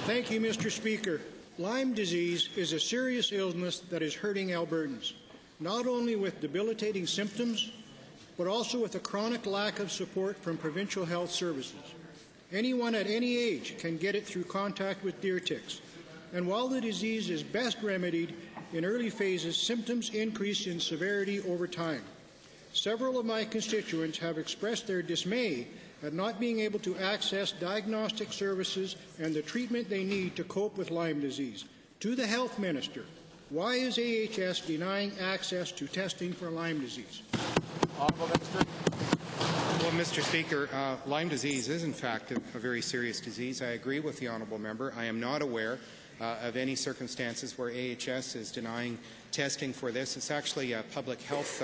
Thank you, Mr. Speaker. Lyme disease is a serious illness that is hurting Albertans, not only with debilitating symptoms, but also with a chronic lack of support from provincial health services. Anyone at any age can get it through contact with deer ticks. And while the disease is best remedied in early phases, symptoms increase in severity over time. Several of my constituents have expressed their dismay at not being able to access diagnostic services and the treatment they need to cope with Lyme disease. To the Health Minister, why is AHS denying access to testing for Lyme disease? Honourable Minister. Well, Mr. Speaker, Lyme disease is in fact a very serious disease. I agree with the honourable member. I am not aware of any circumstances where AHS is denying testing for this. It's actually a public health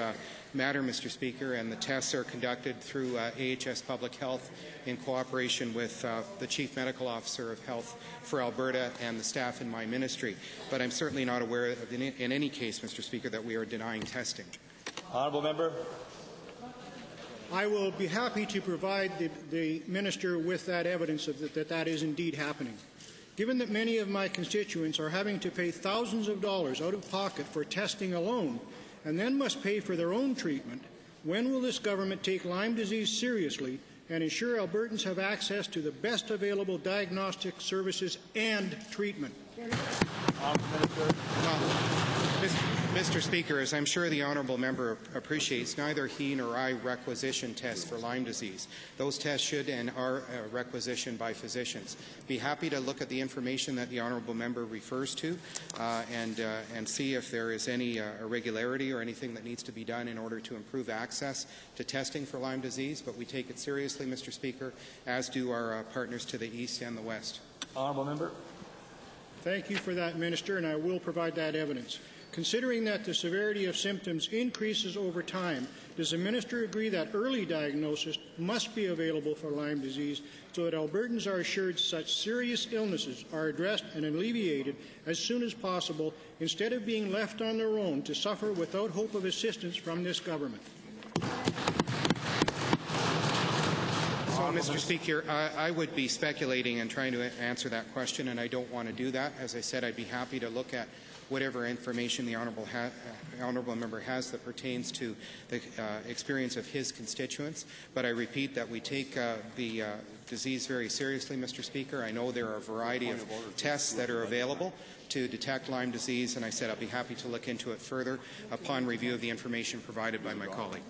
matter, Mr. Speaker, and the tests are conducted through AHS Public Health in cooperation with the Chief Medical Officer of Health for Alberta and the staff in my ministry. But I'm certainly not aware of in any case, Mr. Speaker, that we are denying testing. Honourable member. I will be happy to provide the Minister with that evidence that is indeed happening. Given that many of my constituents are having to pay thousands of dollars out of pocket for testing alone and then must pay for their own treatment, when will this government take Lyme disease seriously and ensure Albertans have access to the best available diagnostic services and treatment? Mr. Speaker, as I'm sure the honourable member appreciates, neither he nor I requisition tests for Lyme disease. Those tests should and are requisitioned by physicians. Be happy to look at the information that the honourable member refers to and see if there is any irregularity or anything that needs to be done in order to improve access to testing for Lyme disease. But we take it seriously, Mr. Speaker, as do our partners to the east and the west. Honourable member. Thank you for that, Minister, and I will provide that evidence. Considering that the severity of symptoms increases over time, does the Minister agree that early diagnosis must be available for Lyme disease so that Albertans are assured such serious illnesses are addressed and alleviated as soon as possible instead of being left on their own to suffer without hope of assistance from this government? So, Mr. Speaker, I would be speculating and trying to answer that question, and I don't want to do that. As I said, I'd be happy to look at whatever information the honourable member has that pertains to the experience of his constituents. But I repeat that we take the disease very seriously, Mr. Speaker. I know there are a variety of tests that are available to detect Lyme disease, and I said I'll be happy to look into it further upon review of the information provided by my colleague.